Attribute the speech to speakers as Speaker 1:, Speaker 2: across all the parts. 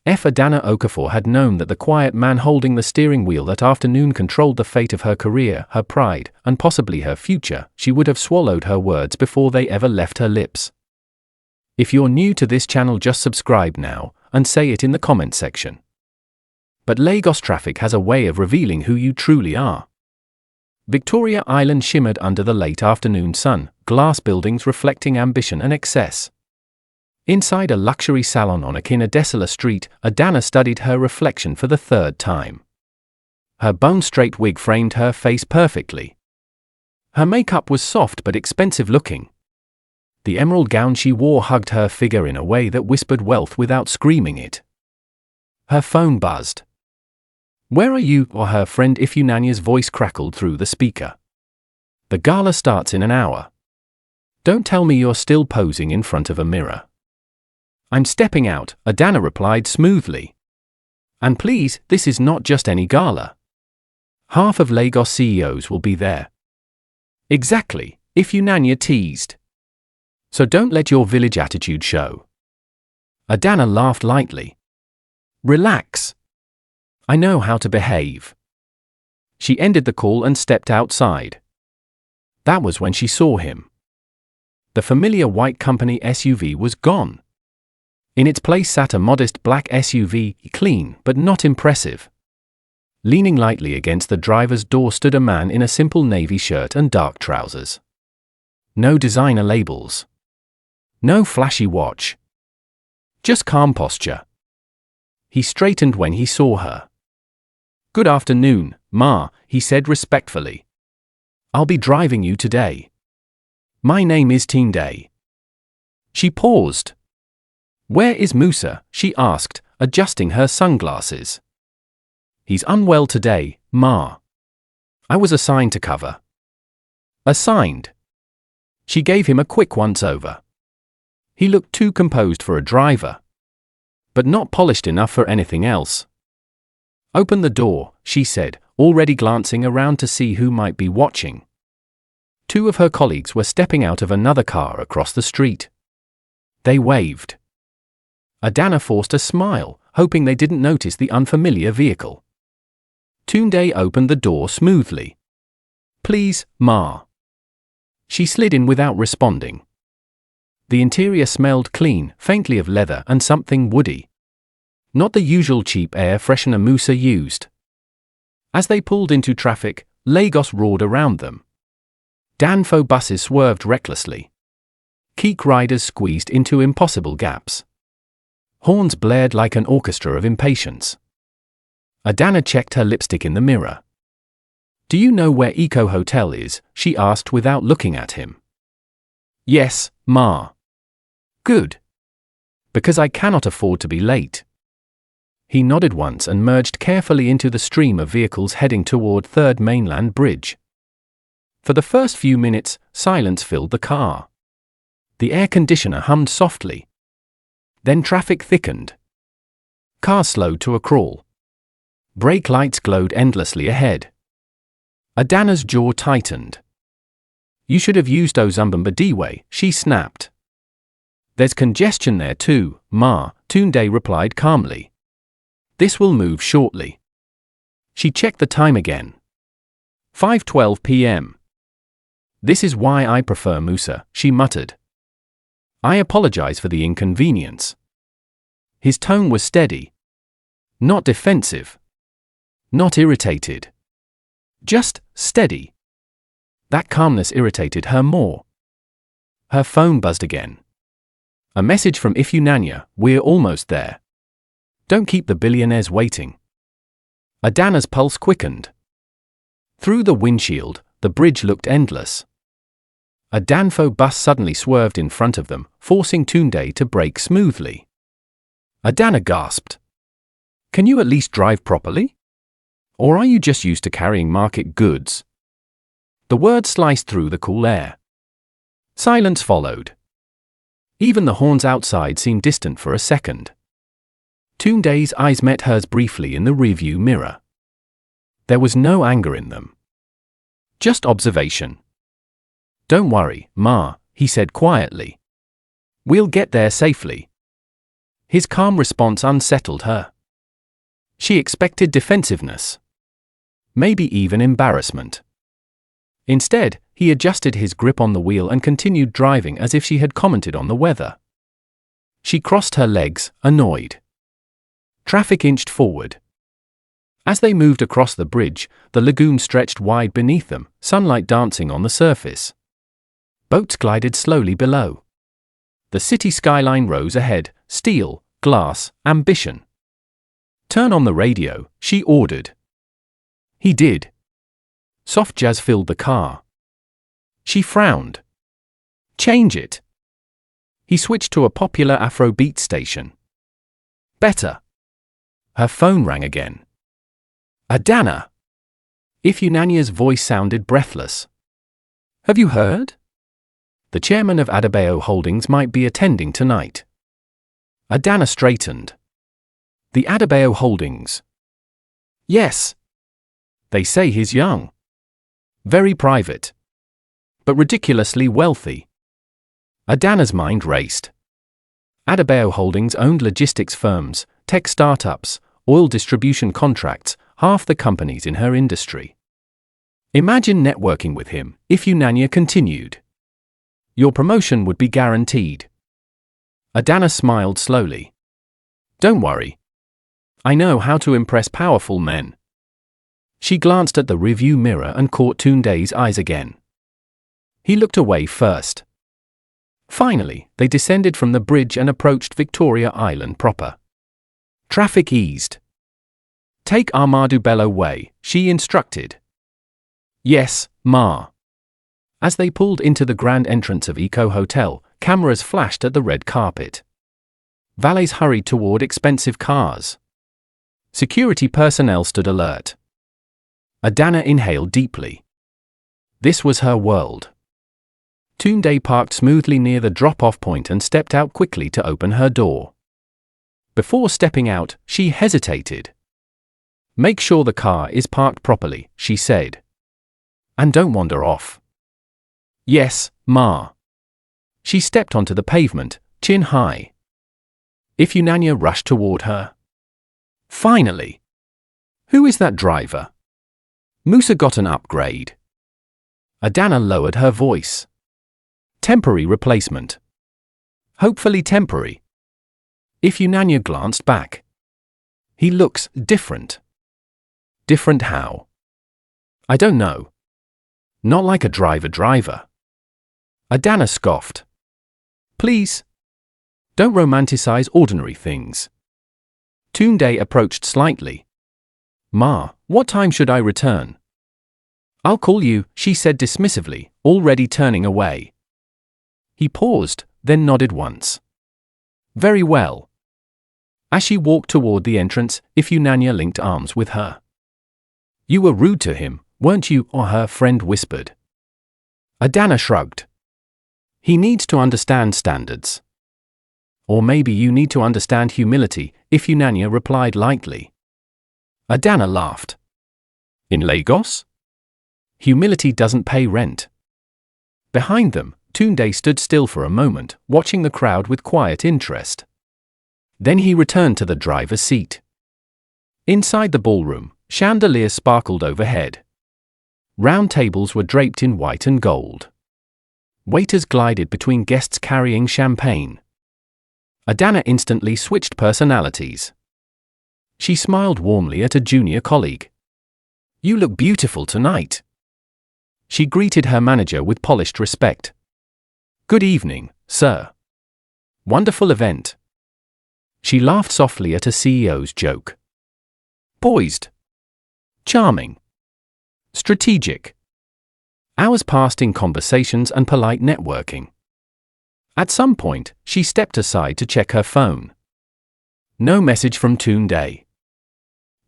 Speaker 1: If Adanna Okafor had known that the quiet man holding the steering wheel that afternoon controlled the fate of her career, her pride, and possibly her future, she would have swallowed her words before they ever left her lips. If you're new to this channel, just subscribe now, and say it in the comment section. But Lagos traffic has a way of revealing who you truly are. Victoria Island shimmered under the late afternoon sun, glass buildings reflecting ambition and excess. Inside a luxury salon on a desolate street, Adanna studied her reflection for the third time. Her bone-straight wig framed her face perfectly. Her makeup was soft but expensive looking. The emerald gown she wore hugged her figure in a way that whispered wealth without screaming it. Her phone buzzed. "Where are you?" or her friend Ifunanya's voice crackled through the speaker. "The gala starts in an hour. Don't tell me you're still posing in front of a mirror." "I'm stepping out," Adanna replied smoothly. "And please, this is not just any gala. Half of Lagos CEOs will be there." "Exactly," Ifunanya teased. "So don't let your village attitude show." Adanna laughed lightly. "Relax. I know how to behave." She ended the call and stepped outside. That was when she saw him. The familiar white company SUV was gone. In its place sat a modest black SUV, clean but not impressive. Leaning lightly against the driver's door stood a man in a simple navy shirt and dark trousers. No designer labels. No flashy watch. Just calm posture. He straightened when he saw her. "Good afternoon, Ma," he said respectfully. "I'll be driving you today. My name is Tunde." She paused. "Where is Musa?" she asked, adjusting her sunglasses. "He's unwell today, Ma. I was assigned to cover." "Assigned?" She gave him a quick once-over. He looked too composed for a driver, but not polished enough for anything else. "Open the door," she said, already glancing around to see who might be watching. Two of her colleagues were stepping out of another car across the street. They waved. Adanna forced a smile, hoping they didn't notice the unfamiliar vehicle. Tunde opened the door smoothly. "Please, Ma." She slid in without responding. The interior smelled clean, faintly of leather and something woody. Not the usual cheap air freshener Musa used. As they pulled into traffic, Lagos roared around them. Danfo buses swerved recklessly. Keek riders squeezed into impossible gaps. Horns blared like an orchestra of impatience. Adanna checked her lipstick in the mirror. "Do you know where Eco Hotel is?" she asked without looking at him. "Yes, Ma." "Good. Because I cannot afford to be late." He nodded once and merged carefully into the stream of vehicles heading toward 3rd Mainland Bridge. For the first few minutes, silence filled the car. The air conditioner hummed softly. Then traffic thickened. Cars slowed to a crawl. Brake lights glowed endlessly ahead. Adanna's jaw tightened. "You should have used Ozumbambadiwe," she snapped. "There's congestion there too, Ma," Tunde replied calmly. "This will move shortly." She checked the time again. 5:12 p.m. "This is why I prefer Musa," she muttered. "I apologize for the inconvenience." His tone was steady. Not defensive. Not irritated. Just steady. That calmness irritated her more. Her phone buzzed again. A message from Ifunanya: "We're almost there. Don't keep the billionaires waiting." Adanna's pulse quickened. Through the windshield, the bridge looked endless. A Danfo bus suddenly swerved in front of them, forcing Tunde to brake smoothly. Adanna gasped. "Can you at least drive properly? Or are you just used to carrying market goods?" The words sliced through the cool air. Silence followed. Even the horns outside seemed distant for a second. Tunde's eyes met hers briefly in the rearview mirror. There was no anger in them. Just observation. "Don't worry, Ma," he said quietly. "We'll get there safely." His calm response unsettled her. She expected defensiveness. Maybe even embarrassment. Instead, he adjusted his grip on the wheel and continued driving as if she had commented on the weather. She crossed her legs, annoyed. Traffic inched forward. As they moved across the bridge, the lagoon stretched wide beneath them, sunlight dancing on the surface. Boats glided slowly below. The city skyline rose ahead, steel, glass, ambition. "Turn on the radio," she ordered. He did. Soft jazz filled the car. She frowned. "Change it." He switched to a popular Afrobeat station. "Better." Her phone rang again. "Adanna." Ifunanya's voice sounded breathless. "Have you heard? The chairman of Adanna Holdings might be attending tonight." Adanna straightened. "The Adanna Holdings?" "Yes. They say he's young. Very private. But ridiculously wealthy." Adanna's mind raced. Adanna Holdings owned logistics firms, tech startups, oil distribution contracts, half the companies in her industry. "Imagine networking with him," Ifunanya continued. "Your promotion would be guaranteed." Adanna smiled slowly. "Don't worry. I know how to impress powerful men." She glanced at the rearview mirror and caught Tunde's eyes again. He looked away first. Finally, they descended from the bridge and approached Victoria Island proper. Traffic eased. "Take Armadu Bello Way," she instructed. "Yes, Ma." As they pulled into the grand entrance of Eco Hotel, cameras flashed at the red carpet. Valets hurried toward expensive cars. Security personnel stood alert. Adanna inhaled deeply. This was her world. Tunde parked smoothly near the drop-off point and stepped out quickly to open her door. Before stepping out, she hesitated. "Make sure the car is parked properly," she said. "And don't wander off." "Yes, Ma." She stepped onto the pavement, chin high. Ifunanya rushed toward her. "Finally! Who is that driver? Musa got an upgrade." Adanna lowered her voice. "Temporary replacement." "Hopefully temporary." Ifunanya glanced back. "He looks different." "Different how?" "I don't know. Not like a driver." Adanna scoffed. "Please. Don't romanticize ordinary things." Tunde approached slightly. "Ma, what time should I return?" "I'll call you," she said dismissively, already turning away. He paused, then nodded once. "Very well." As she walked toward the entrance, Ifunanya linked arms with her. "You were rude to him, weren't you?" or her friend whispered. Adanna shrugged. "He needs to understand standards." "Or maybe you need to understand humility," Ifunanya replied lightly. Adanna laughed. "In Lagos? Humility doesn't pay rent." Behind them, Tunde stood still for a moment, watching the crowd with quiet interest. Then he returned to the driver's seat. Inside the ballroom, chandeliers sparkled overhead. Round tables were draped in white and gold. Waiters glided between guests carrying champagne. Adanna instantly switched personalities. She smiled warmly at a junior colleague. "You look beautiful tonight." She greeted her manager with polished respect. "Good evening, sir. Wonderful event." She laughed softly at a CEO's joke. Poised. Charming. Strategic. Hours passed in conversations and polite networking. At some point, she stepped aside to check her phone. No message from Tunde.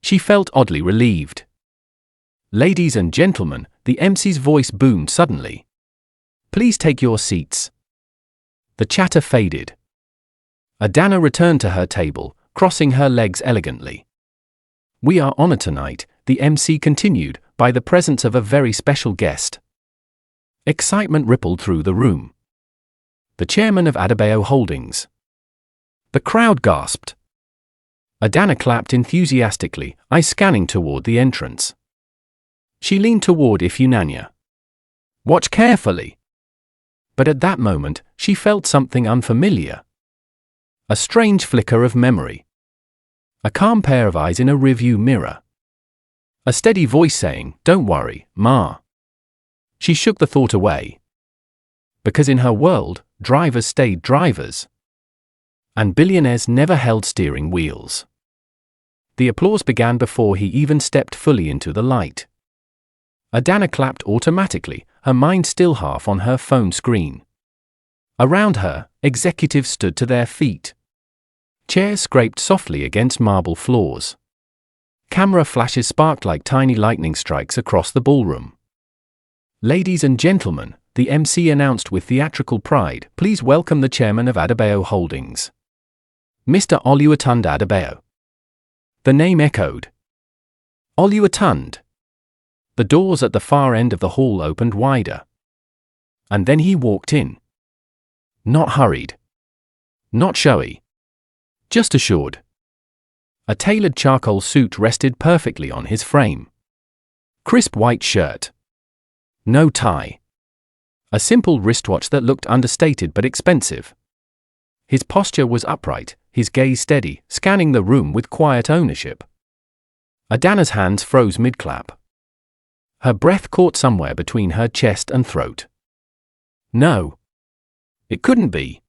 Speaker 1: She felt oddly relieved. "Ladies and gentlemen," the MC's voice boomed suddenly. "Please take your seats." The chatter faded. Adanna returned to her table, crossing her legs elegantly. "We are honored tonight," the MC continued, "by the presence of a very special guest." Excitement rippled through the room. "The chairman of Adanna Holdings." The crowd gasped. Adanna clapped enthusiastically, eyes scanning toward the entrance. She leaned toward Ifeanyi. Watch carefully. But at that moment, she felt something unfamiliar. A strange flicker of memory. A calm pair of eyes in a rearview mirror. A steady voice saying, "Don't worry, Ma." She shook the thought away. Because in her world, drivers stayed drivers. And billionaires never held steering wheels. The applause began before he even stepped fully into the light. Adanna clapped automatically, her mind still half on her phone screen. Around her, executives stood to their feet. Chairs scraped softly against marble floors. Camera flashes sparked like tiny lightning strikes across the ballroom. "Ladies and gentlemen," the MC announced with theatrical pride, "please welcome the chairman of Adebayo Holdings, Mr. Oluwatunde Adebayo." The name echoed. Oluwatunde. The doors at the far end of the hall opened wider. And then he walked in. Not hurried. Not showy. Just assured. A tailored charcoal suit rested perfectly on his frame. Crisp white shirt. No tie. A simple wristwatch that looked understated but expensive. His posture was upright, his gaze steady, scanning the room with quiet ownership. Adanna's hands froze mid-clap. Her breath caught somewhere between her chest and throat. No. It couldn't be.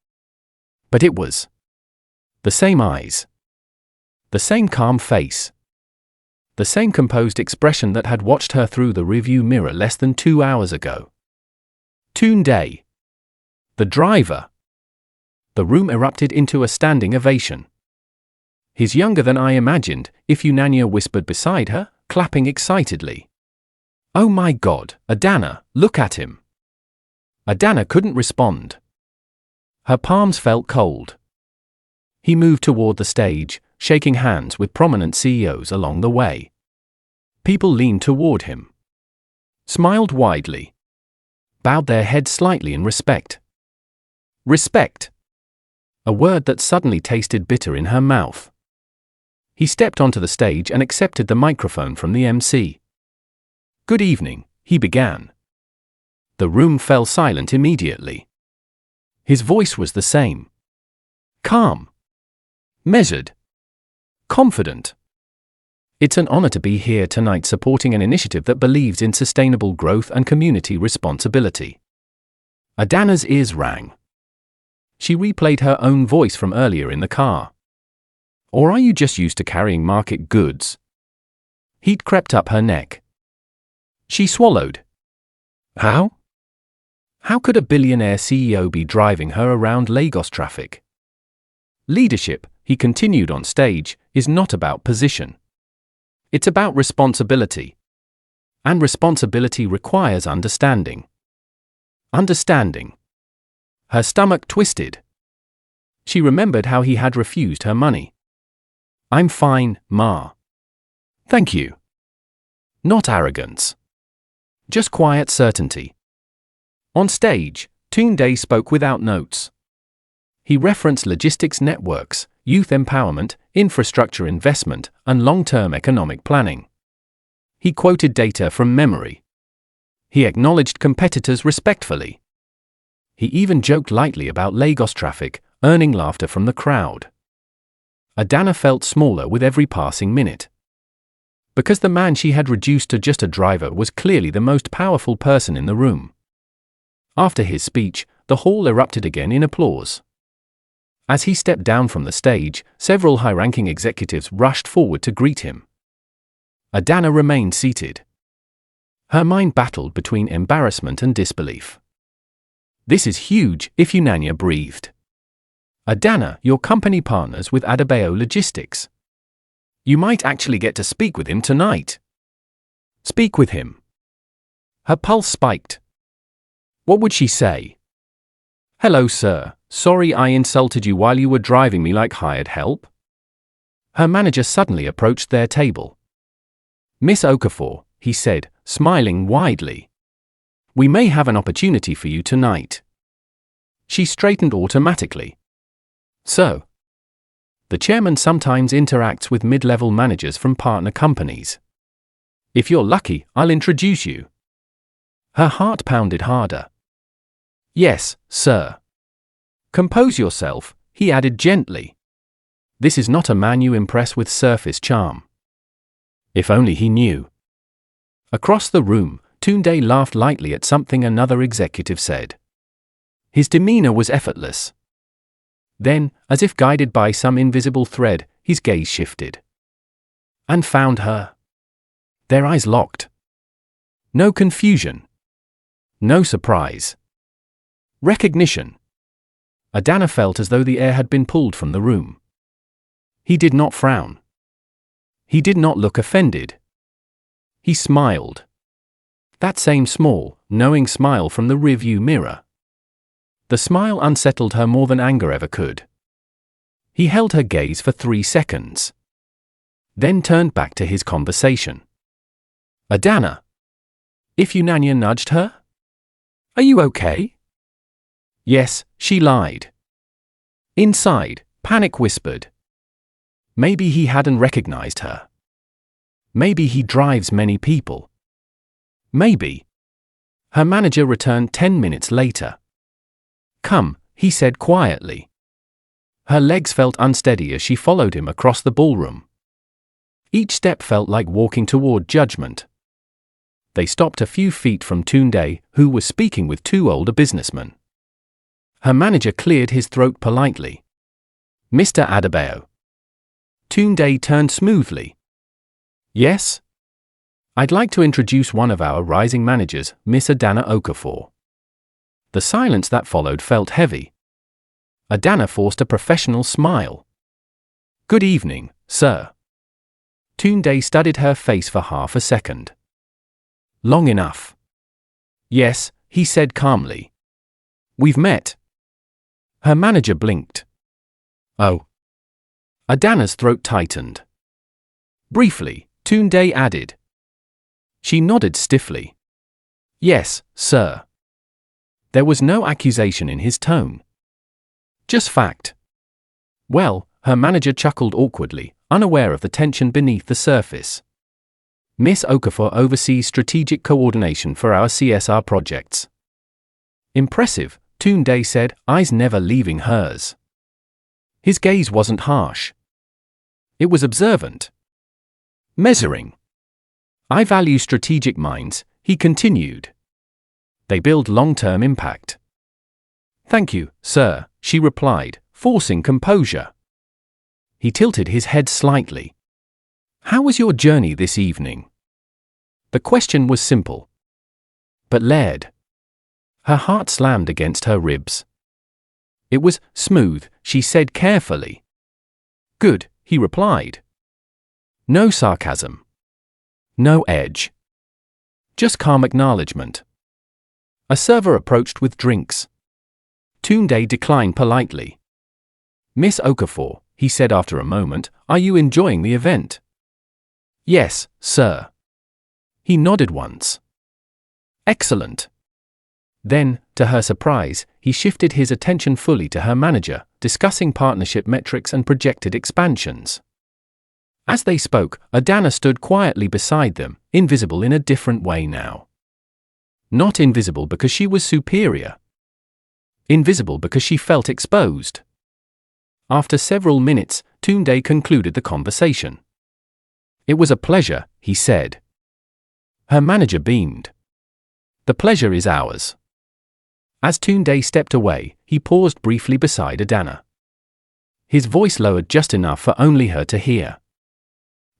Speaker 1: But it was. The same eyes. The same calm face. The same composed expression that had watched her through the rearview mirror less than 2 hours ago. Tunde. The driver. The room erupted into a standing ovation. "He's younger than I imagined," Ifeanyi whispered beside her, clapping excitedly. "Oh my God, Adanna, look at him." Adanna couldn't respond. Her palms felt cold. He moved toward the stage, shaking hands with prominent CEOs along the way. People leaned toward him. Smiled widely. Bowed their heads slightly in respect. Respect. A word that suddenly tasted bitter in her mouth. He stepped onto the stage and accepted the microphone from the MC. "Good evening," he began. The room fell silent immediately. His voice was the same. Calm. Measured. Confident. "It's an honor to be here tonight supporting an initiative that believes in sustainable growth and community responsibility." Adanna's ears rang. She replayed her own voice from earlier in the car. "Or are you just used to carrying market goods?" Heat crept up her neck. She swallowed. How? How could a billionaire CEO be driving her around Lagos traffic? Leadership, he continued on stage, is not about position. It's about responsibility. And responsibility requires understanding. Understanding. Her stomach twisted. She remembered how he had refused her money. "I'm fine, Ma." "Thank you." Not arrogance. Just quiet certainty. On stage, Tunde spoke without notes. He referenced logistics networks, youth empowerment, infrastructure investment, and long-term economic planning. He quoted data from memory. He acknowledged competitors respectfully. He even joked lightly about Lagos traffic, earning laughter from the crowd. Adanna felt smaller with every passing minute. Because the man she had reduced to just a driver was clearly the most powerful person in the room. After his speech, the hall erupted again in applause. As he stepped down from the stage, several high-ranking executives rushed forward to greet him. Adanna remained seated. Her mind battled between embarrassment and disbelief. "This is huge," Ifeanyi breathed. "Adanna, your company partners with Adebayo Logistics. You might actually get to speak with him tonight." Speak with him. Her pulse spiked. What would she say? "Hello, sir. Sorry I insulted you while you were driving me like hired help." Her manager suddenly approached their table. "Miss Okafor," he said, smiling widely. "We may have an opportunity for you tonight." She straightened automatically. "So? The chairman sometimes interacts with mid-level managers from partner companies. If you're lucky, I'll introduce you. Her heart pounded harder. Yes, sir. Compose yourself, he added gently. This is not a man you impress with surface charm. If only he knew. Across the room, Tunde laughed lightly at something another executive said. His demeanor was effortless. Then, as if guided by some invisible thread, his gaze shifted. And found her. Their eyes locked. No confusion. No surprise. Recognition. Adanna felt as though the air had been pulled from the room. He did not frown. He did not look offended. He smiled. That same small, knowing smile from the rearview mirror. The smile unsettled her more than anger ever could. He held her gaze for 3 seconds. Then turned back to his conversation. Adanna. If Unanya nudged her? Are you okay? Yes, she lied. Inside, panic whispered. Maybe he hadn't recognized her. Maybe he drives many people. Maybe. Her manager returned 10 minutes later. Come, he said quietly. Her legs felt unsteady as she followed him across the ballroom. Each step felt like walking toward judgment. They stopped a few feet from Tunde, who was speaking with 2 older businessmen. Her manager cleared his throat politely. Mr. Adebayo. Tunde turned smoothly. Yes? I'd like to introduce one of our rising managers, Miss Adanna Okafor. The silence that followed felt heavy. Adanna forced a professional smile. Good evening, sir. Tunde studied her face for half a second. Long enough. Yes, he said calmly. We've met. Her manager blinked. Oh. Adanna's throat tightened. Briefly, Tunde added. She nodded stiffly. Yes, sir. There was no accusation in his tone. Just fact. Well, her manager chuckled awkwardly, unaware of the tension beneath the surface. Miss Okafor oversees strategic coordination for our CSR projects. Impressive, Tunde said, eyes never leaving hers. His gaze wasn't harsh. It was observant. Measuring. I value strategic minds, he continued. They build long-term impact. Thank you, sir, she replied, forcing composure. He tilted his head slightly. How was your journey this evening? The question was simple. But layered. Her heart slammed against her ribs. It was smooth, she said carefully. Good, he replied. No sarcasm. No edge. Just calm acknowledgement. A server approached with drinks. Tunde declined politely. Miss Okafor, he said after a moment, are you enjoying the event? Yes, sir. He nodded once. Excellent. Then, to her surprise, he shifted his attention fully to her manager, discussing partnership metrics and projected expansions. As they spoke, Adanna stood quietly beside them, invisible in a different way now. Not invisible because she was superior. Invisible because she felt exposed. After several minutes, Tunde concluded the conversation. It was a pleasure, he said. Her manager beamed. The pleasure is ours. As Tunde stepped away, he paused briefly beside Adanna. His voice lowered just enough for only her to hear.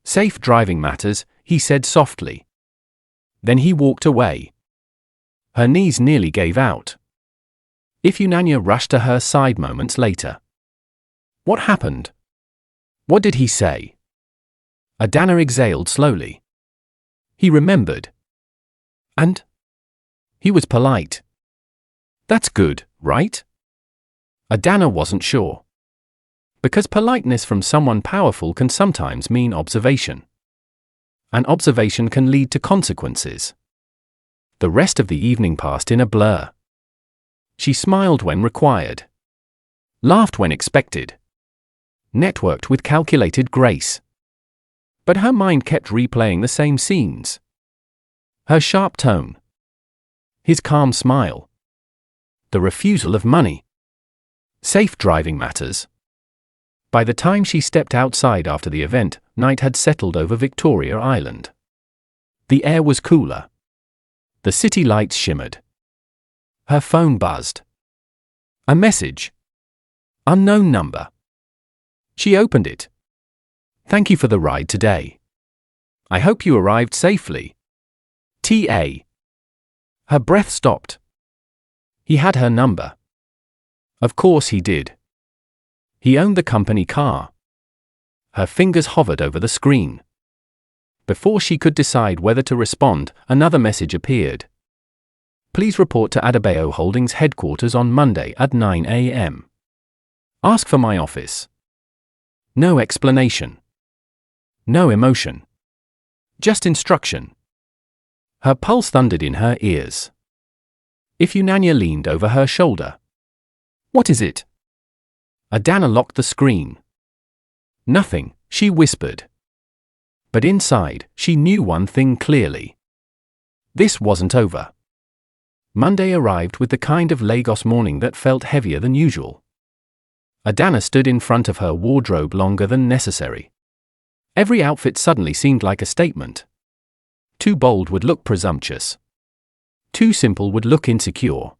Speaker 1: Safe driving matters, he said softly. Then he walked away. Her knees nearly gave out. Unanya rushed to her side moments later. What happened? What did he say? Adanna exhaled slowly. He remembered. And? He was polite. That's good, right? Adanna wasn't sure. Because politeness from someone powerful can sometimes mean observation. And observation can lead to consequences. The rest of the evening passed in a blur. She smiled when required. Laughed when expected. networked with calculated grace. But her mind kept replaying the same scenes. Her sharp tone. His calm smile. The refusal of money. Safe driving matters. By the time she stepped outside after the event, night had settled over Victoria Island. The air was cooler. The city lights shimmered. Her phone buzzed. A message. Unknown number. She opened it. Thank you for the ride today. I hope you arrived safely. T.A. Her breath stopped. He had her number. Of course he did. He owned the company car. Her fingers hovered over the screen. Before she could decide whether to respond, another message appeared. Please report to Adanna Holdings headquarters on Monday at 9 a.m. Ask for my office. No explanation. No emotion. Just instruction. Her pulse thundered in her ears. Ifeanyi leaned over her shoulder. What is it? Adanna locked the screen. Nothing, she whispered. But inside, she knew one thing clearly. This wasn't over. Monday arrived with the kind of Lagos morning that felt heavier than usual. Adanna stood in front of her wardrobe longer than necessary. Every outfit suddenly seemed like a statement. Too bold would look presumptuous. Too simple would look insecure.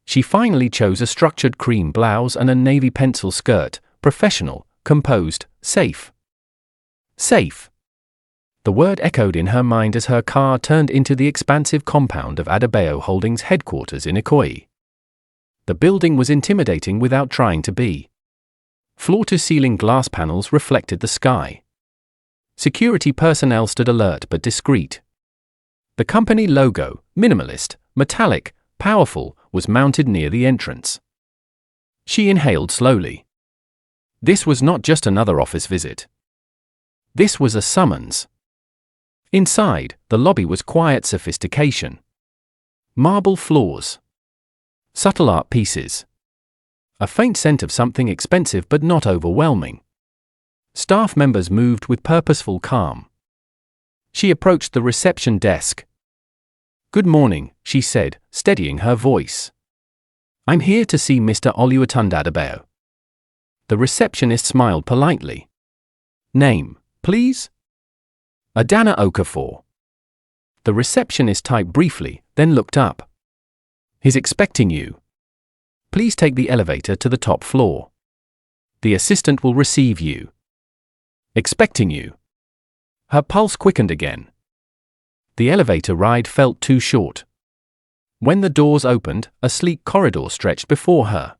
Speaker 1: She finally chose a structured cream blouse and a navy pencil skirt, professional, composed, safe. Safe. The word echoed in her mind as her car turned into the expansive compound of Adanna Holdings headquarters in Ikoyi. The building was intimidating without trying to be. Floor-to-ceiling glass panels reflected the sky. Security personnel stood alert but discreet. The company logo, minimalist, metallic, powerful, was mounted near the entrance. She inhaled slowly. This was not just another office visit. This was a summons. Inside, the lobby was quiet sophistication. Marble floors. Subtle art pieces. A faint scent of something expensive but not overwhelming. Staff members moved with purposeful calm. She approached the reception desk. Good morning, she said, steadying her voice. I'm here to see Mr. Oluwatun Adebayo. The receptionist smiled politely. Name, please? Adanna Okafor. The receptionist typed briefly, then looked up. He's expecting you. Please take the elevator to the top floor. The assistant will receive you. Expecting you. Her pulse quickened again. The elevator ride felt too short. When the doors opened, a sleek corridor stretched before her.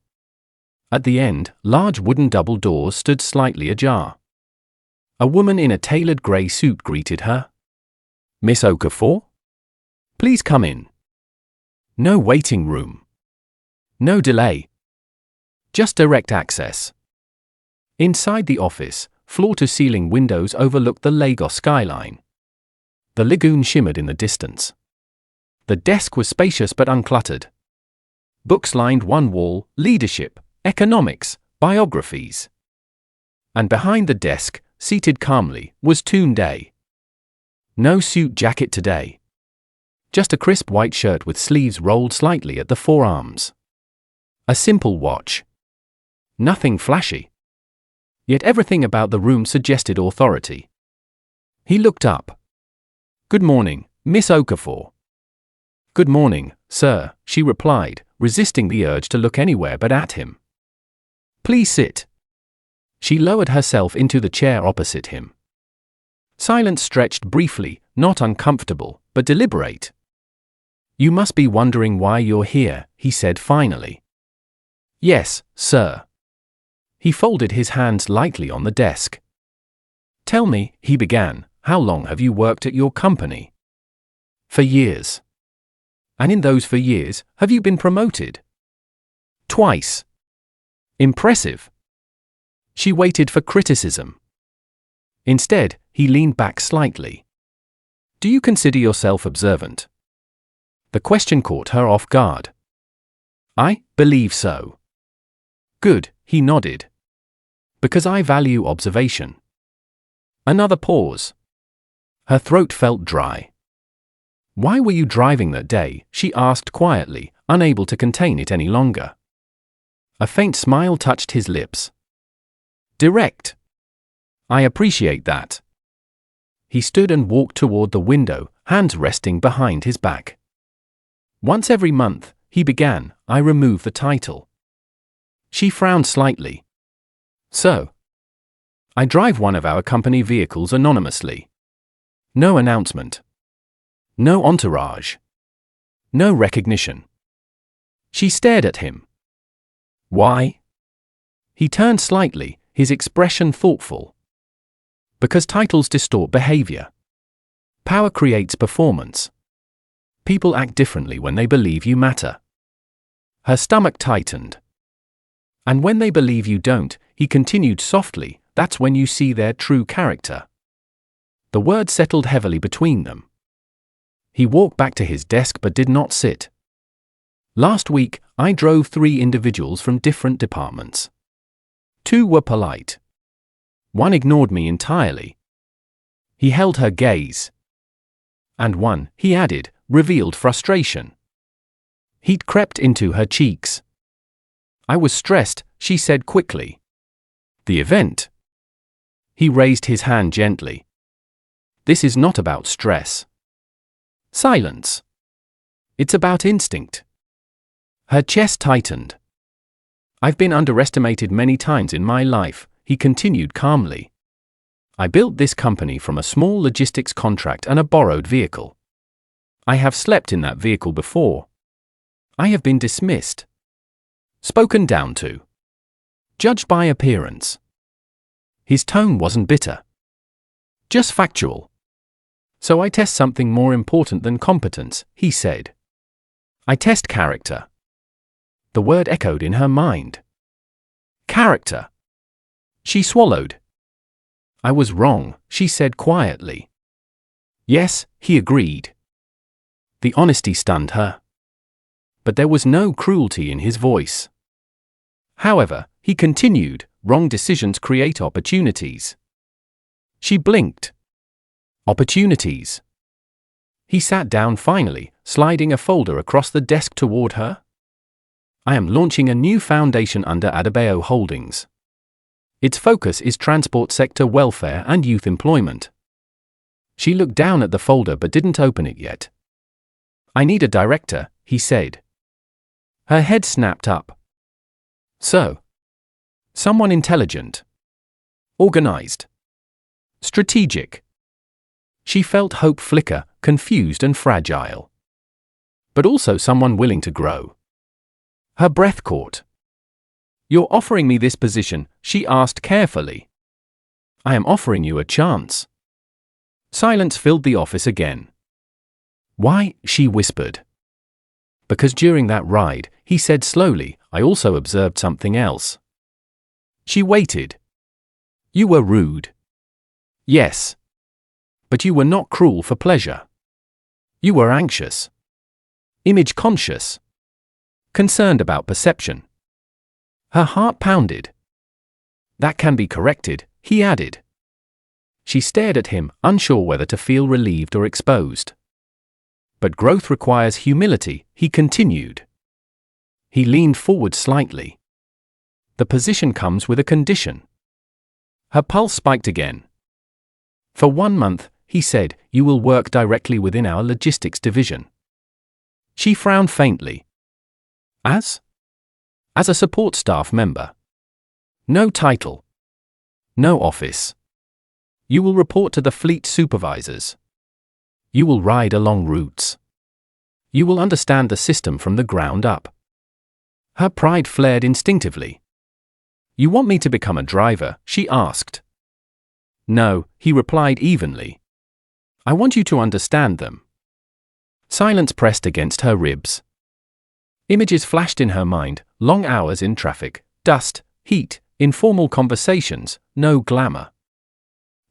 Speaker 1: At the end, large wooden double doors stood slightly ajar. A woman in a tailored grey suit greeted her. Miss Okafor? Please come in. No waiting room. No delay. Just direct access. Inside the office, floor-to-ceiling windows overlooked the Lagos skyline. The lagoon shimmered in the distance. The desk was spacious but uncluttered. Books lined one wall, leadership, economics, biographies. And behind the desk, seated calmly, was Tunde. No suit jacket today. Just a crisp white shirt with sleeves rolled slightly at the forearms. A simple watch. Nothing flashy. Yet everything about the room suggested authority. He looked up. Good morning, Miss Okafor. Good morning, sir, she replied, resisting the urge to look anywhere but at him. Please sit. She lowered herself into the chair opposite him. Silence stretched briefly, not uncomfortable, but deliberate. You must be wondering why you're here, he said finally. Yes, sir. He folded his hands lightly on the desk. Tell me, he began, how long have you worked at your company? For years. And in those 4 years, have you been promoted? Twice. Impressive. She waited for criticism. Instead, he leaned back slightly. Do you consider yourself observant? The question caught her off guard. I believe so. Good, he nodded. Because I value observation. Another pause. Her throat felt dry. Why were you driving that day? She asked quietly, unable to contain it any longer. A faint smile touched his lips. Direct. I appreciate that. He stood and walked toward the window, hands resting behind his back. Once every month, he began, I remove the title. She frowned slightly. So? I drive one of our company vehicles anonymously. No announcement. No entourage. No recognition. She stared at him. Why? He turned slightly, his expression thoughtful. Because titles distort behavior. Power creates performance. People act differently when they believe you matter. Her stomach tightened. And when they believe you don't, he continued softly, that's when you see their true character. The word settled heavily between them. He walked back to his desk but did not sit. Last week, I drove 3 individuals from different departments. 2 were polite. 1 ignored me entirely. He held her gaze. And 1, he added, revealed frustration. Heat crept into her cheeks. I was stressed, she said quickly. The event. He raised his hand gently. This is not about stress. Silence. It's about instinct. Her chest tightened. I've been underestimated many times in my life, he continued calmly. I built this company from a small logistics contract and a borrowed vehicle. I have slept in that vehicle before. I have been dismissed. Spoken down to. Judged by appearance. His tone wasn't bitter. Just factual. So I test something more important than competence, he said. I test character. The word echoed in her mind. Character. She swallowed. I was wrong, she said quietly. Yes, he agreed. The honesty stunned her. But there was no cruelty in his voice. However, he continued, wrong decisions create opportunities. She blinked. Opportunities. He sat down finally, sliding a folder across the desk toward her. I am launching a new foundation under Adanna Holdings. Its focus is transport sector welfare and youth employment. She looked down at the folder but didn't open it yet. I need a director, he said. Her head snapped up. So? Someone intelligent. Organized. Strategic. She felt hope flicker, confused and fragile. But also someone willing to grow. Her breath caught. You're offering me this position, she asked carefully. I am offering you a chance. Silence filled the office again. Why? She whispered. Because during that ride, he said slowly, I also observed something else. She waited. You were rude. Yes. But you were not cruel for pleasure. You were anxious. Image conscious. Concerned about perception. Her heart pounded. That can be corrected, he added. She stared at him, unsure whether to feel relieved or exposed. But growth requires humility, he continued. He leaned forward slightly. The position comes with a condition. Her pulse spiked again. For 1 month, he said, you will work directly within our logistics division. She frowned faintly. As a support staff member. No title. No office. You will report to the fleet supervisors. You will ride along routes. You will understand the system from the ground up. Her pride flared instinctively. You want me to become a driver? She asked. No, he replied evenly. I want you to understand them. Silence pressed against her ribs. Images flashed in her mind, long hours in traffic, dust, heat, informal conversations, no glamour.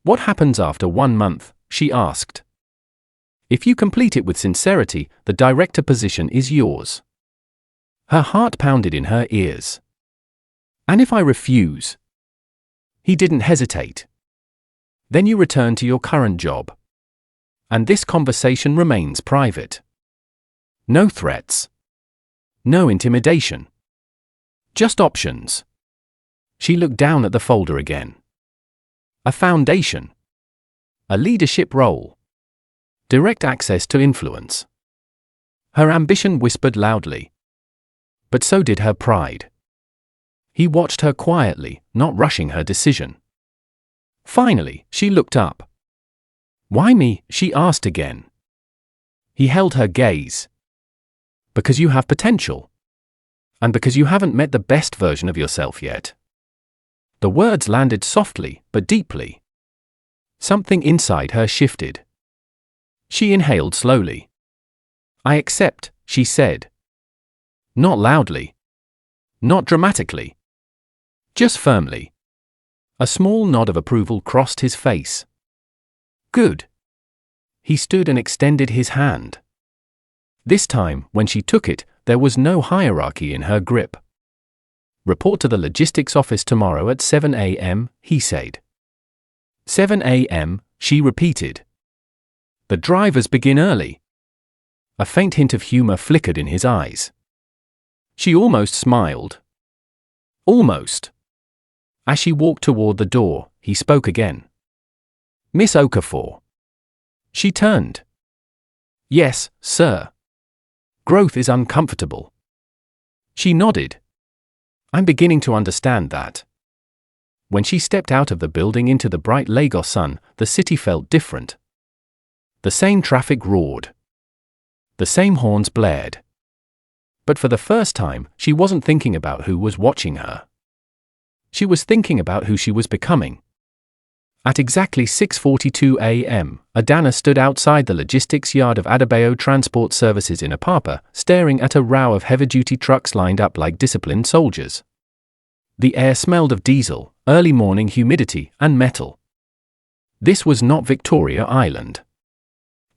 Speaker 1: What happens after 1 month? She asked. If you complete it with sincerity, the director position is yours. Her heart pounded in her ears. And if I refuse? He didn't hesitate. Then you return to your current job. And this conversation remains private. No threats. No intimidation. Just options. She looked down at the folder again. A foundation. A leadership role. Direct access to influence. Her ambition whispered loudly. But so did her pride. He watched her quietly, not rushing her decision. Finally, she looked up. "Why me?" she asked again. He held her gaze. "Because you have potential. And because you haven't met the best version of yourself yet." The words landed softly, but deeply. Something inside her shifted. She inhaled slowly. "I accept," she said. Not loudly. Not dramatically. Just firmly. A small nod of approval crossed his face. "Good." He stood and extended his hand. This time, when she took it, there was no hierarchy in her grip. "Report to the logistics office tomorrow at 7 a.m., he said. 7 a.m., she repeated. "The drivers begin early." A faint hint of humor flickered in his eyes. She almost smiled. Almost. As she walked toward the door, he spoke again. "Miss Okafor." She turned. "Yes, sir." "Growth is uncomfortable." She nodded. "I'm beginning to understand that." When she stepped out of the building into the bright Lagos sun, the city felt different. The same traffic roared. The same horns blared. But for the first time, she wasn't thinking about who was watching her. She was thinking about who she was becoming. At exactly 6:42 a.m., Adanna stood outside the logistics yard of Adebayo Transport Services in Apapa, staring at a row of heavy-duty trucks lined up like disciplined soldiers. The air smelled of diesel, early morning humidity, and metal. This was not Victoria Island.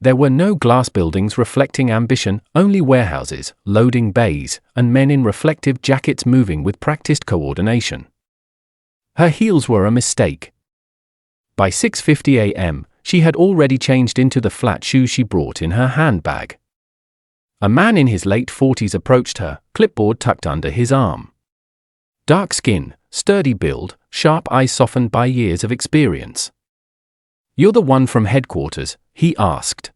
Speaker 1: There were no glass buildings reflecting ambition, only warehouses, loading bays, and men in reflective jackets moving with practiced coordination. Her heels were a mistake. By 6:50 a.m., she had already changed into the flat shoes she brought in her handbag. A man in his late 40s approached her, clipboard tucked under his arm. Dark skin, sturdy build, sharp eyes softened by years of experience. "You're the one from headquarters?" he asked.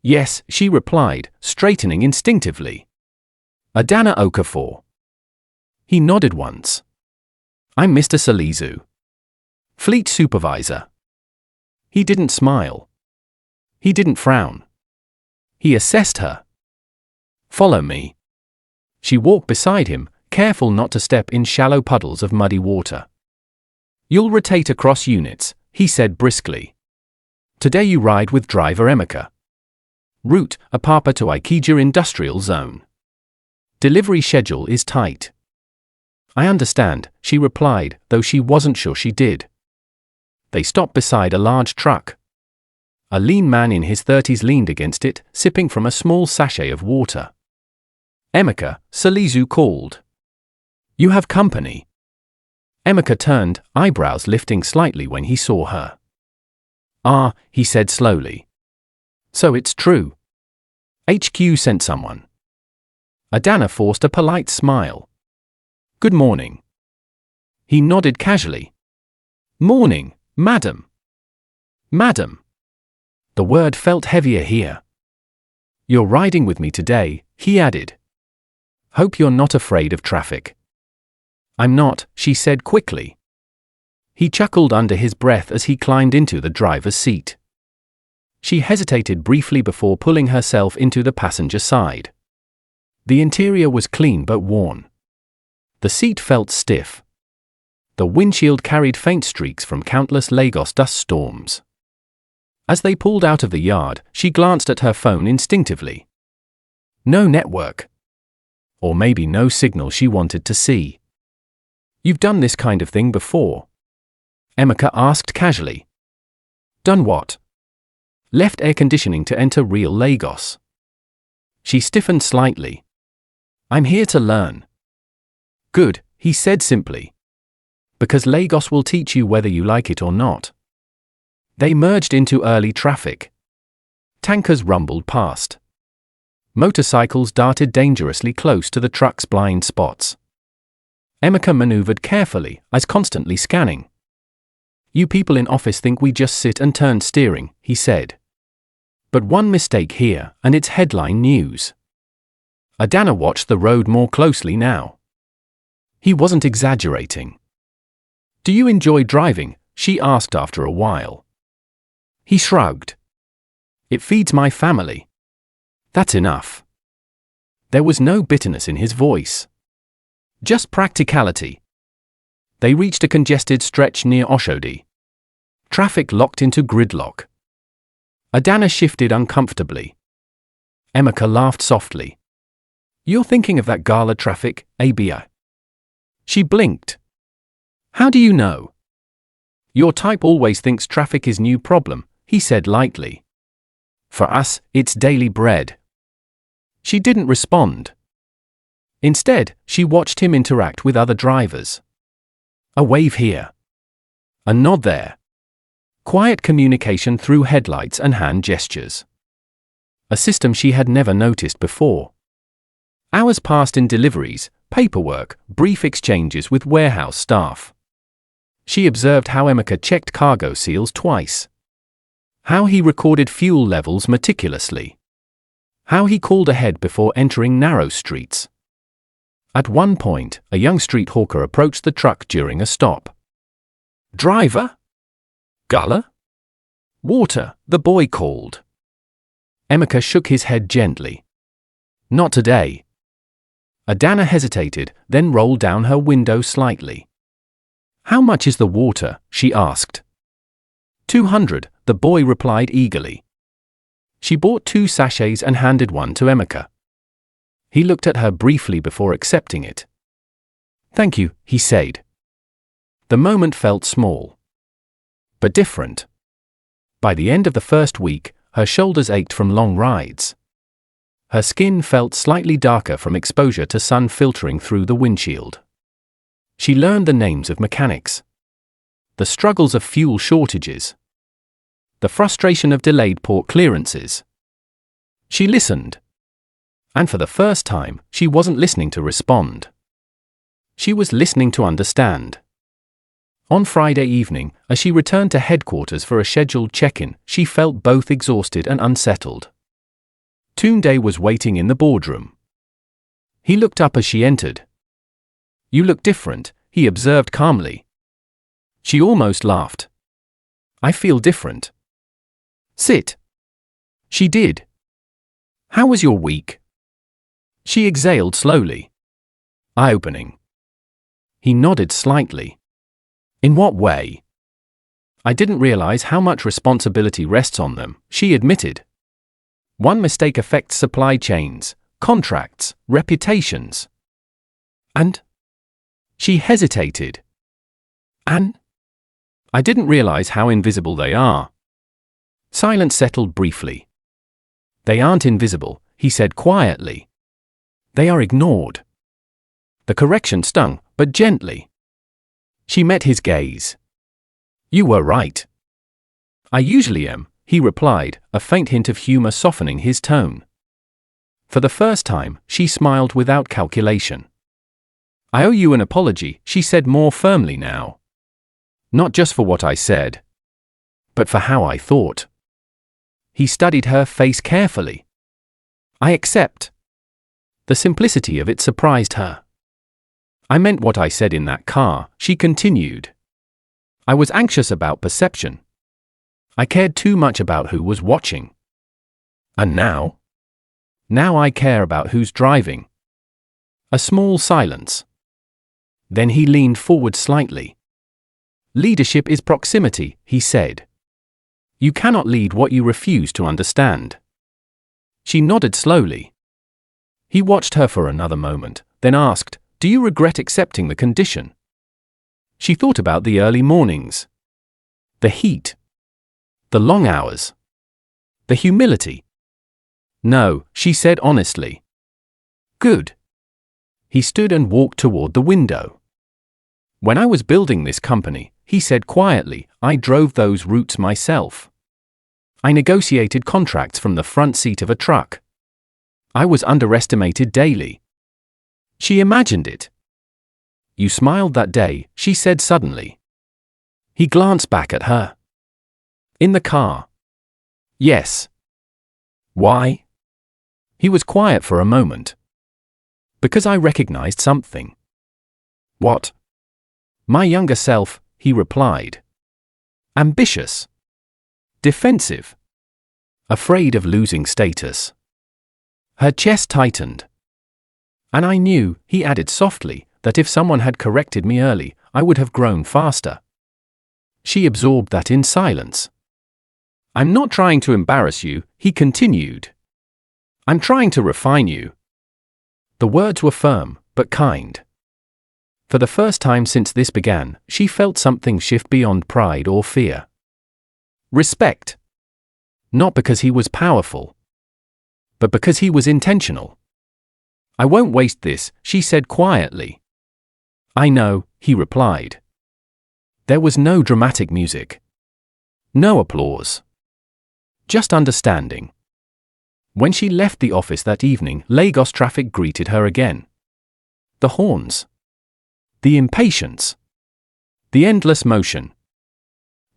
Speaker 1: "Yes," she replied, straightening instinctively. "Adanna Okafor." He nodded once. "I'm Mr. Salizu. Fleet supervisor." He didn't smile. He didn't frown. He assessed her. "Follow me." She walked beside him, careful not to step in shallow puddles of muddy water. "You'll rotate across units," he said briskly. "Today you ride with driver Emeka. Route, Apapa to Ikeja Industrial Zone. Delivery schedule is tight." "I understand," she replied, though she wasn't sure she did. They stopped beside a large truck. A lean man in his 30s leaned against it, sipping from a small sachet of water. "Emeka," Salizu called. "You have company." Emeka turned, eyebrows lifting slightly when he saw her. "Ah," he said slowly. "So it's true. HQ sent someone." Adanna forced a polite smile. "Good morning." He nodded casually. "Morning, madam." "Madam." The word felt heavier here. "You're riding with me today," he added. "Hope you're not afraid of traffic." "I'm not," she said quickly. He chuckled under his breath as he climbed into the driver's seat. She hesitated briefly before pulling herself into the passenger side. The interior was clean but worn. The seat felt stiff. The windshield carried faint streaks from countless Lagos dust storms. As they pulled out of the yard, she glanced at her phone instinctively. No network. Or maybe no signal she wanted to see. "You've done this kind of thing before?" Emeka asked casually. "Done what?" "Left air conditioning to enter real Lagos." She stiffened slightly. "I'm here to learn." "Good," he said simply. Because Lagos will teach you whether you like it or not. They merged into early traffic. Tankers rumbled past. Motorcycles darted dangerously close to the truck's blind spots. Emeka maneuvered carefully, eyes constantly scanning. "You people in office think we just sit and turn steering," he said. "But one mistake here, and it's headline news." Adanna watched the road more closely now. He wasn't exaggerating. "Do you enjoy driving?" she asked after a while. He shrugged. "It feeds my family." "That's enough." There was no bitterness in his voice. Just practicality. They reached a congested stretch near Oshodi. Traffic locked into gridlock. Adanna shifted uncomfortably. Emeka laughed softly. "You're thinking of that gala traffic, Abia?" She blinked. "How do you know?" "Your type always thinks traffic is new problem," he said lightly. "For us, it's daily bread." She didn't respond. Instead, she watched him interact with other drivers. A wave here. A nod there. Quiet communication through headlights and hand gestures. A system she had never noticed before. Hours passed in deliveries, paperwork, brief exchanges with warehouse staff. She observed how Emeka checked cargo seals twice. How he recorded fuel levels meticulously. How he called ahead before entering narrow streets. At one point, a young street hawker approached the truck during a stop. "Driver? Gala? Water," the boy called. Emeka shook his head gently. "Not today." Adanna hesitated, then rolled down her window slightly. "How much is the water?" she asked. 200, the boy replied eagerly. She bought 2 sachets and handed one to Emeka. He looked at her briefly before accepting it. "Thank you," he said. The moment felt small. But different. By the end of the first week, her shoulders ached from long rides. Her skin felt slightly darker from exposure to sun filtering through the windshield. She learned the names of mechanics. The struggles of fuel shortages. The frustration of delayed port clearances. She listened. And for the first time, she wasn't listening to respond. She was listening to understand. On Friday evening, as she returned to headquarters for a scheduled check-in, she felt both exhausted and unsettled. Tunde was waiting in the boardroom. He looked up as she entered. "You look different," he observed calmly. She almost laughed. "I feel different." "Sit." She did. "How was your week?" She exhaled slowly. "Eye-opening." He nodded slightly. "In what way?" "I didn't realize how much responsibility rests on them," she admitted. "One mistake affects supply chains, contracts, reputations." "And?" She hesitated. "And?" "I didn't realize how invisible they are." Silence settled briefly. "They aren't invisible," he said quietly. "They are ignored." The correction stung, but gently. She met his gaze. "You were right." "I usually am," he replied, a faint hint of humor softening his tone. For the first time, she smiled without calculation. "I owe you an apology," she said more firmly now. "Not just for what I said, but for how I thought." He studied her face carefully. "I accept." The simplicity of it surprised her. "I meant what I said in that car," she continued. "I was anxious about perception. I cared too much about who was watching. And now? Now I care about who's driving." A small silence. Then he leaned forward slightly. "Leadership is proximity," he said. "You cannot lead what you refuse to understand." She nodded slowly. He watched her for another moment, then asked, "Do you regret accepting the condition?" She thought about the early mornings. The heat. The long hours. The humility. "No," she said honestly. "Good." He stood and walked toward the window. When I was building this company, he said quietly, I drove those routes myself. I negotiated contracts from the front seat of a truck. I was underestimated daily. She imagined it. You smiled that day, she said suddenly. He glanced back at her. In the car. Yes. Why? He was quiet for a moment. Because I recognized something. What? My younger self, he replied. Ambitious. Defensive. Afraid of losing status. Her chest tightened. And I knew, he added softly, that if someone had corrected me early, I would have grown faster. She absorbed that in silence. I'm not trying to embarrass you, he continued. I'm trying to refine you. The words were firm, but kind. For the first time since this began, she felt something shift beyond pride or fear. Respect. Not because he was powerful, but because he was intentional. I won't waste this, she said quietly. I know, he replied. There was no dramatic music. No applause. Just understanding. When she left the office that evening, Lagos traffic greeted her again. The horns. The impatience. The endless motion.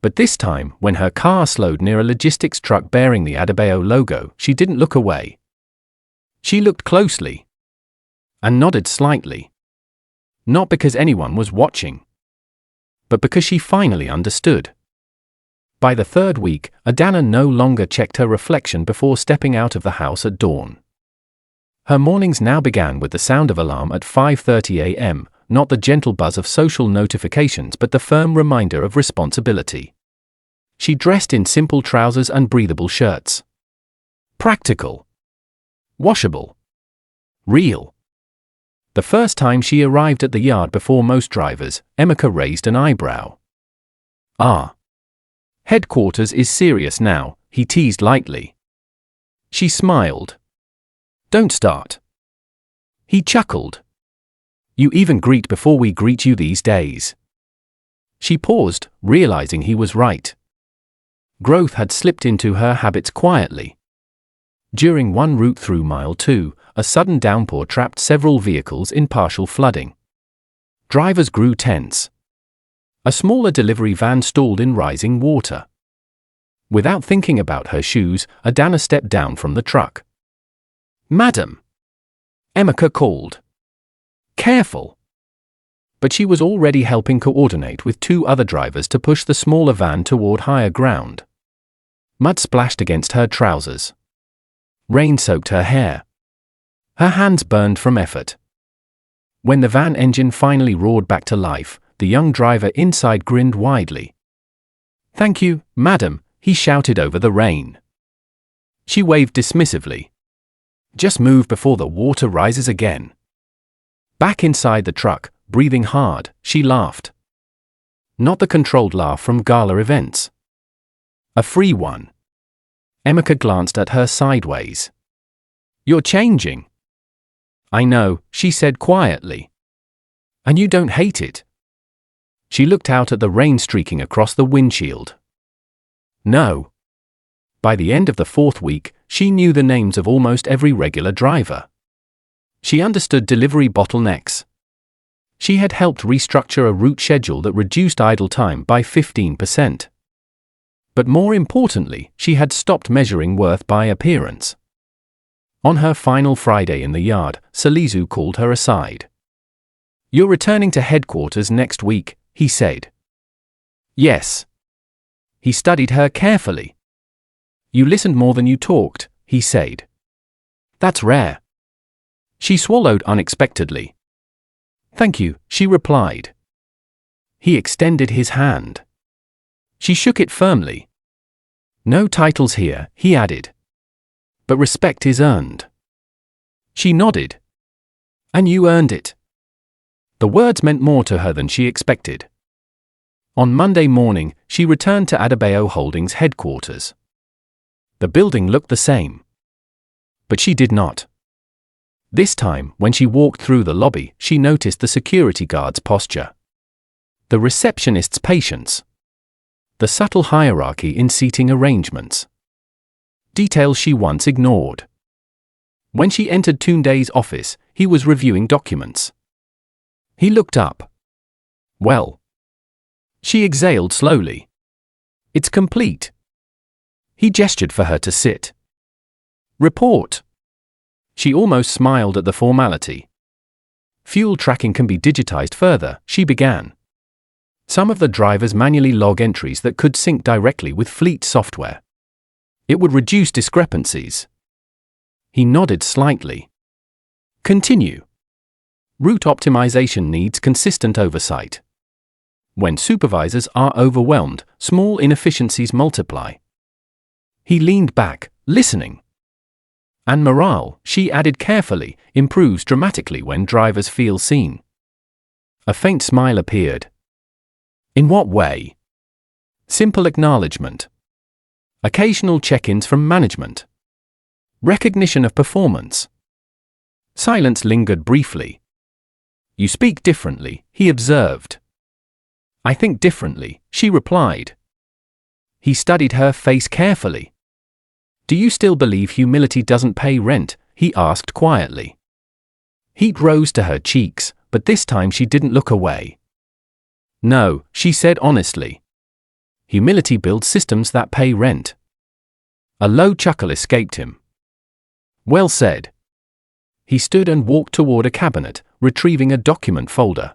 Speaker 1: But this time, when her car slowed near a logistics truck bearing the Adebayo logo, she didn't look away. She looked closely. And nodded slightly. Not because anyone was watching, but because she finally understood. By the third week, Adanna no longer checked her reflection before stepping out of the house at dawn. Her mornings now began with the sound of alarm at 5:30 a.m., not the gentle buzz of social notifications but the firm reminder of responsibility. She dressed in simple trousers and breathable shirts. Practical. Washable. Real. The first time she arrived at the yard before most drivers, Emeka raised an eyebrow. Ah. Headquarters is serious now, he teased lightly. She smiled. Don't start. He chuckled. You even greet before we greet you these days. She paused, realizing he was right. Growth had slipped into her habits quietly. During one route through Mile 2, a sudden downpour trapped several vehicles in partial flooding. Drivers grew tense. A smaller delivery van stalled in rising water. Without thinking about her shoes, Adanna stepped down from the truck. Madam. Emeka called. Careful. But she was already helping coordinate with two other drivers to push the smaller van toward higher ground. Mud splashed against her trousers. Rain soaked her hair. Her hands burned from effort. When the van engine finally roared back to life, the young driver inside grinned widely. Thank you, madam, he shouted over the rain. She waved dismissively. Just move before the water rises again. Back inside the truck, breathing hard, she laughed. Not the controlled laugh from gala events. A free one. Emeka glanced at her sideways. You're changing. I know, she said quietly. And you don't hate it. She looked out at the rain streaking across the windshield. No. By the end of the fourth week, she knew the names of almost every regular driver. She understood delivery bottlenecks. She had helped restructure a route schedule that reduced idle time by 15%. But more importantly, she had stopped measuring worth by appearance. On her final Friday in the yard, Salizu called her aside. You're returning to headquarters next week, he said. Yes. He studied her carefully. You listened more than you talked, he said. That's rare. She swallowed unexpectedly. Thank you, she replied. He extended his hand. She shook it firmly. No titles here, he added. But respect is earned. She nodded. And you earned it. The words meant more to her than she expected. On Monday morning, she returned to Adebayo Holdings headquarters. The building looked the same. But she did not. This time, when she walked through the lobby, she noticed the security guard's posture. The receptionist's patience. The subtle hierarchy in seating arrangements. Details she once ignored. When she entered Tunde's office, he was reviewing documents. He looked up. Well. She exhaled slowly. It's complete. He gestured for her to sit. Report. She almost smiled at the formality. Fuel tracking can be digitized further, she began. Some of the drivers manually log entries that could sync directly with fleet software. It would reduce discrepancies. He nodded slightly. Continue. Route optimization needs consistent oversight. When supervisors are overwhelmed, small inefficiencies multiply. He leaned back, listening. And morale, she added carefully, improves dramatically when drivers feel seen. A faint smile appeared. In what way? Simple acknowledgement. Occasional check-ins from management. Recognition of performance. Silence lingered briefly. You speak differently, he observed. I think differently, she replied. He studied her face carefully. Do you still believe humility doesn't pay rent? He asked quietly. Heat rose to her cheeks, but this time she didn't look away. No, she said honestly. Humility builds systems that pay rent. A low chuckle escaped him. Well said. He stood and walked toward a cabinet, retrieving a document folder.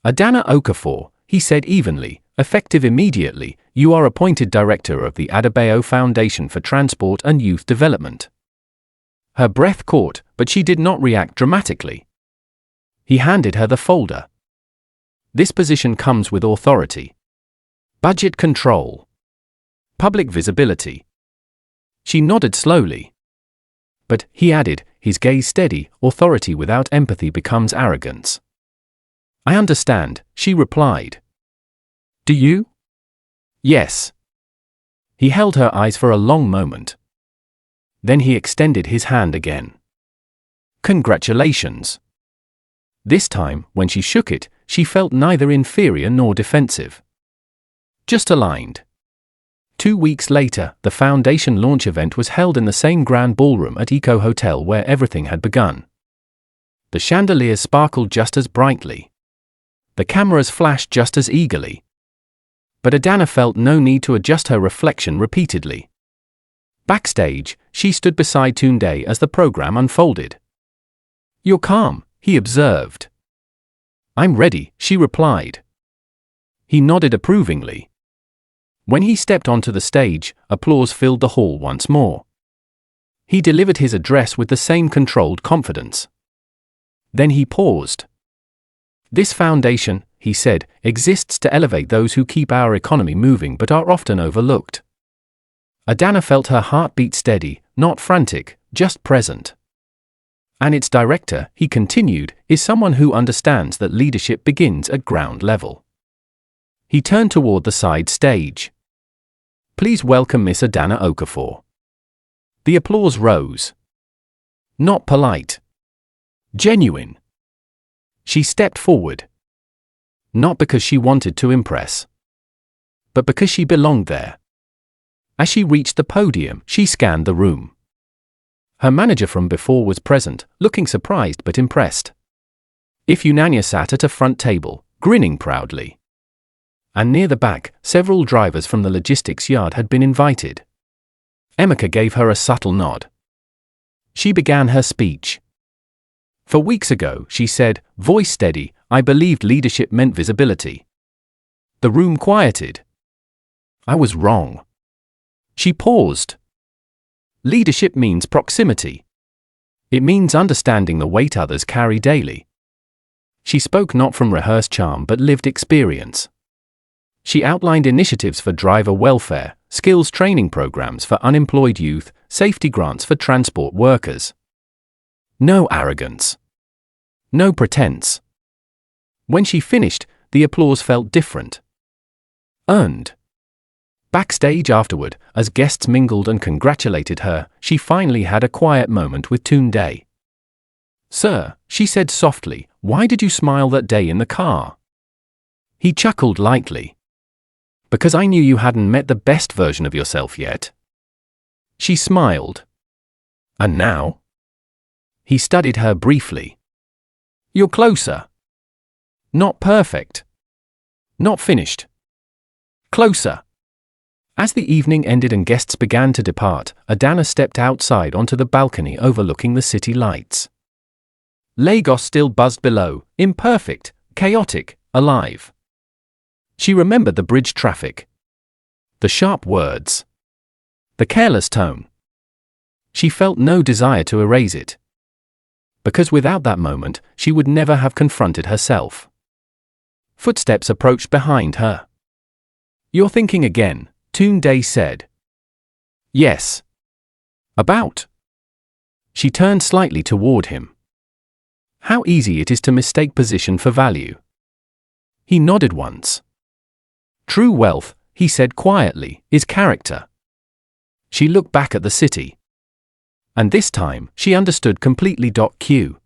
Speaker 1: Adanna Okafor, he said evenly, effective immediately, you are appointed director of the Adebayo Foundation for Transport and Youth Development. Her breath caught, but she did not react dramatically. He handed her the folder. This position comes with authority. Budget control. Public visibility. She nodded slowly. But, he added, his gaze steady, authority without empathy becomes arrogance. I understand, she replied. Do you? Yes. He held her eyes for a long moment. Then he extended his hand again. Congratulations. This time, when she shook it, she felt neither inferior nor defensive. Just aligned. 2 weeks later, the foundation launch event was held in the same grand ballroom at Eco Hotel where everything had begun. The chandeliers sparkled just as brightly. The cameras flashed just as eagerly. But Adanna felt no need to adjust her reflection repeatedly. Backstage, she stood beside Tunde as the program unfolded. You're calm, he observed. I'm ready, she replied. He nodded approvingly. When he stepped onto the stage, applause filled the hall once more. He delivered his address with the same controlled confidence. Then he paused. This foundation, he said, exists to elevate those who keep our economy moving but are often overlooked. Adanna felt her heart beat steady, not frantic, just present. And its director, he continued, is someone who understands that leadership begins at ground level. He turned toward the side stage. Please welcome Miss Adanna Okafor. The applause rose. Not polite. Genuine. She stepped forward. Not because she wanted to impress, but because she belonged there. As she reached the podium, she scanned the room. Her manager from before was present, looking surprised but impressed. Ifeanyi sat at a front table, grinning proudly. And near the back, several drivers from the logistics yard had been invited. Emeka gave her a subtle nod. She began her speech. For weeks ago, she said, voice steady, I believed leadership meant visibility. The room quieted. I was wrong. She paused. Leadership means proximity. It means understanding the weight others carry daily. She spoke not from rehearsed charm but lived experience. She outlined initiatives for driver welfare, skills training programs for unemployed youth, safety grants for transport workers. No arrogance. No pretense. When she finished, the applause felt different. Earned. Backstage afterward, as guests mingled and congratulated her, she finally had a quiet moment with Tunde. Sir, she said softly, why did you smile that day in the car? He chuckled lightly. Because I knew you hadn't met the best version of yourself yet. She smiled. And now? He studied her briefly. You're closer. Not perfect. Not finished. Closer. As the evening ended and guests began to depart, Adanna stepped outside onto the balcony overlooking the city lights. Lagos still buzzed below, imperfect, chaotic, alive. She remembered the bridge traffic. The sharp words. The careless tone. She felt no desire to erase it. Because without that moment, she would never have confronted herself. Footsteps approached behind her. You're thinking again, Tunde said. Yes. About? She turned slightly toward him. How easy it is to mistake position for value. He nodded once. True wealth, he said quietly, is character. She looked back at the city. And this time, she understood completely. Q.